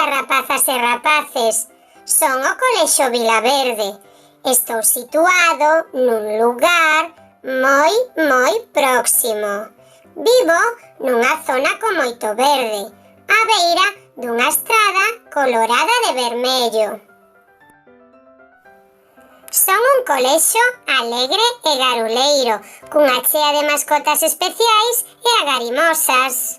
Ola, rapazas e rapaces, son o Colexio Vilaverde. Estou situado nun lugar moi próximo. Vivo nunha zona con moito verde, á beira dunha estrada colorada de vermello. Son un colexio alegre e garuleiro, cunha chea de mascotas especiais e agarimosas.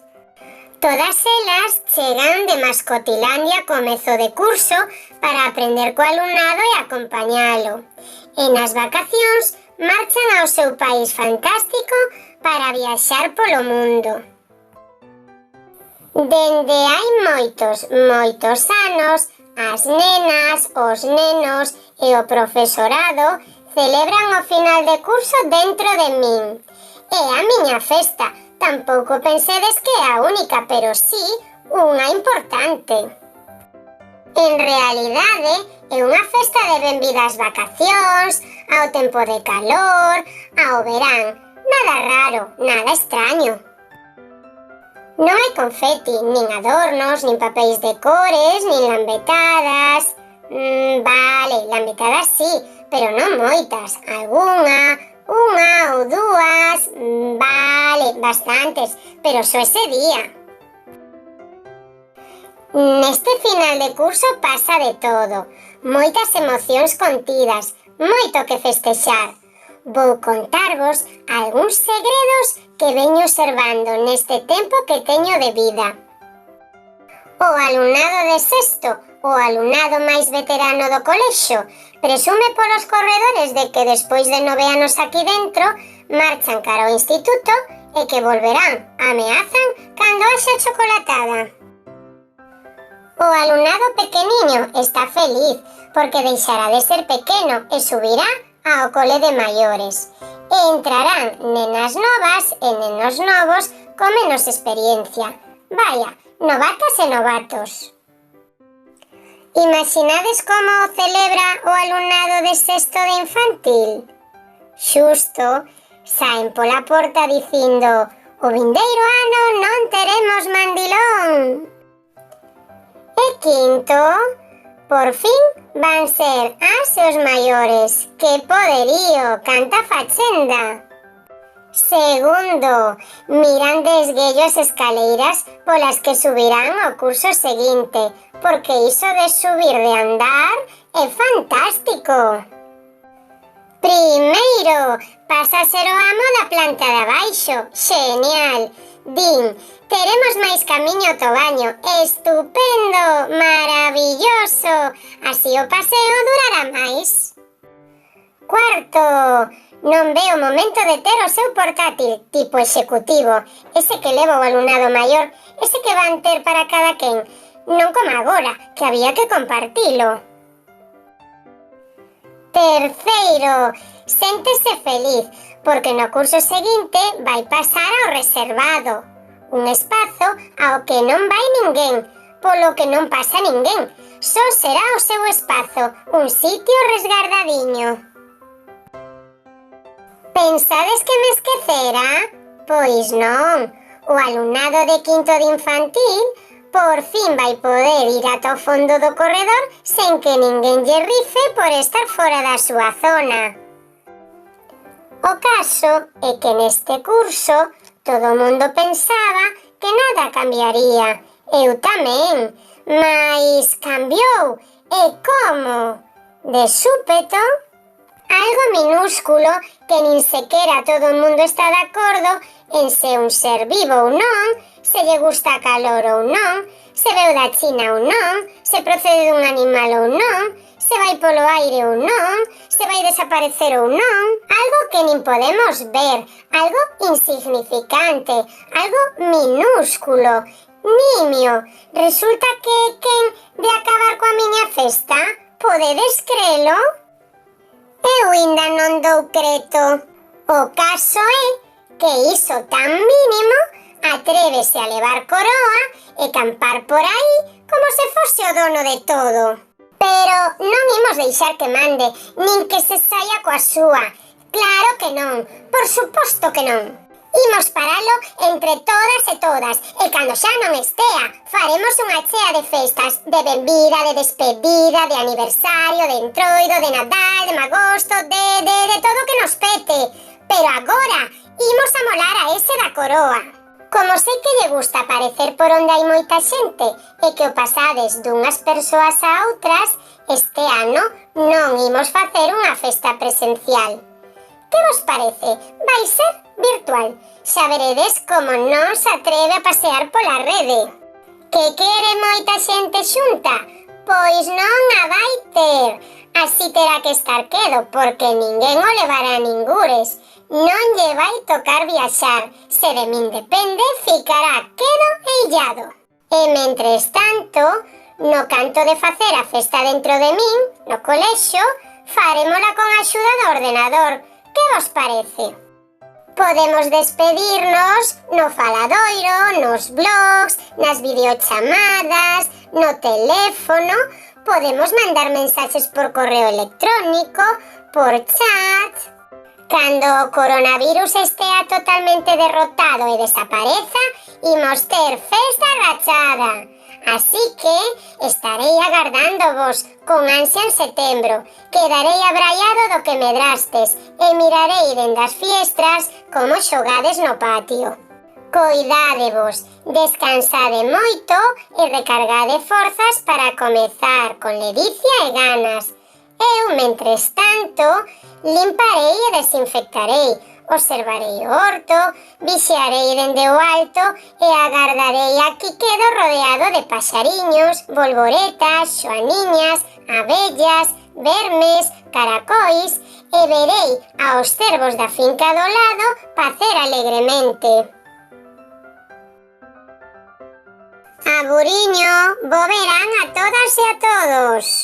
Todas elas chegan de Mascotilandia a comezo de curso para aprender co alumnado e acompañalo. E nas vacacións marchan ao seu país fantástico para viaxar polo mundo. Dende hai moitos anos, as nenas, os nenos e o profesorado celebran o final de curso dentro de min. É a miña festa. Tampouco pensedes que é a única, pero sí unha importante. En realidade, é unha festa de benvida ás vacacións, ao tempo de calor, ao verán. Nada raro, nada extraño. Non hai confeti, nin adornos, nin papéis de cores, nin lambetadas. Vale, lambetadas sí, pero non moitas. Unha ou dúas, vale, bastantes, pero só ese día. Neste final de curso pasa de todo, moitas emocións contidas, moito que festexar. Vou contarvos algúns segredos que veño observando neste tempo que teño de vida. O alumnado de sexto, o alumnado máis veterano do colexio, presume polos corredores de que despois de 9 anos aquí dentro marchan cara ao instituto e que volverán, ameazan, cando haxa chocolatada. O alumnado pequeniño está feliz porque deixará de ser pequeno e subirá ao cole de maiores. E entrarán nenas novas e nenos novos con menos experiencia. Vaya, novatas e novatos. Imaginades como celebra o alumnado de sexto de infantil? Xusto, saen pola porta dicindo: o vindeiro ano non teremos mandilón. E quinto, por fin van ser as e os maiores. Que poderío, canta fachenda. Segundo, miran de esguello as escaleiras polas que subirán ao curso seguinte, porque iso de subir de andar é fantástico. Primeiro, pasa a ser o amo da planta de abaixo. Genial. Din, teremos máis camiño ao tobaño. Estupendo, maravilloso. Así o paseo durará máis. Cuarto, non ve o momento de ter o seu portátil tipo executivo, ese que leva o alumnado maior, ese que van ter para cada quen, non como agora, que había que compartilo. Terceiro, séntese feliz, porque no curso seguinte vai pasar ao reservado, un espazo ao que non vai ninguén, polo que non pasa ninguén, só será o seu espazo, un sitio resgardadiño. Pensades que me esquecera? Pois non, o alumnado de quinto de infantil por fin vai poder ir ata o fondo do corredor sen que ninguén lle rife por estar fora da súa zona. O caso é que neste curso todo o mundo pensaba que nada cambiaría. Eu tamén, mais cambiou. E como? De súpeto, algo minúsculo que nin sequera todo o mundo está de acordo en se un ser vivo ou non, se lle gusta calor ou non, se veu da China ou non, se procede dun animal ou non, se vai polo aire ou non, se vai desaparecer ou non, algo que nin podemos ver, algo insignificante, algo minúsculo, nimio. Resulta que quen de acabar coa miña festa? Podedes crelo? Eu ainda non dou creto. O caso é que iso tan mínimo atrévese a levar coroa e campar por aí como se fose o dono de todo. Pero non imos deixar que mande, nin que se saia coa súa. Claro que non, por suposto que non. Imos paralo entre todas e todas, e cando xa non estea, faremos unha chea de festas, de benvida, de despedida, de aniversario, de entroido, de Nadal, de magosto, de todo o que nos pete. Pero agora, imos amolar a ese da coroa. Como sei que lle gusta aparecer por onde hai moita xente e que o pasades dunhas persoas a outras, este ano non imos facer unha festa presencial. Que vos parece? Vai ser virtual. Xa veredes como non se atreve a pasear pola rede. Que quere moita xente xunta? Pois non a vai ter. Así terá que estar quedo, porque ninguén o levará a ningures. Non lle vai tocar viaxar. Se de min depende, ficará quedo e illado. E mentres tanto, no canto de facer a festa dentro de min, no colexo, farémola con axuda do ordenador. Que vos parece? Podemos despedirnos no faladoiro, nos blogs, nas videochamadas, no teléfono, podemos mandar mensaxes por correo electrónico, por chat. Cando o coronavirus estea totalmente derrotado e desapareza, imos ter festa rachada. Así que estarei agardando-vos con ansia en setembro. Quedarei abraiado do que medrastes e mirarei dende as fiestras como xogades no patio. Coidádevos, descansade moito e recargade forzas para comezar con ledicia e ganas. Eu, mentres tanto, limparei e desinfectarei, observarei o horto, vixiarei dende o alto e agardarei a que quedo rodeado de paxariños, bolboretas, xoaniñas, abellas, vermes, caracois e verei aos cervos da finca do lado pacer alegremente. Aburiño, bo verán a todas e a todos!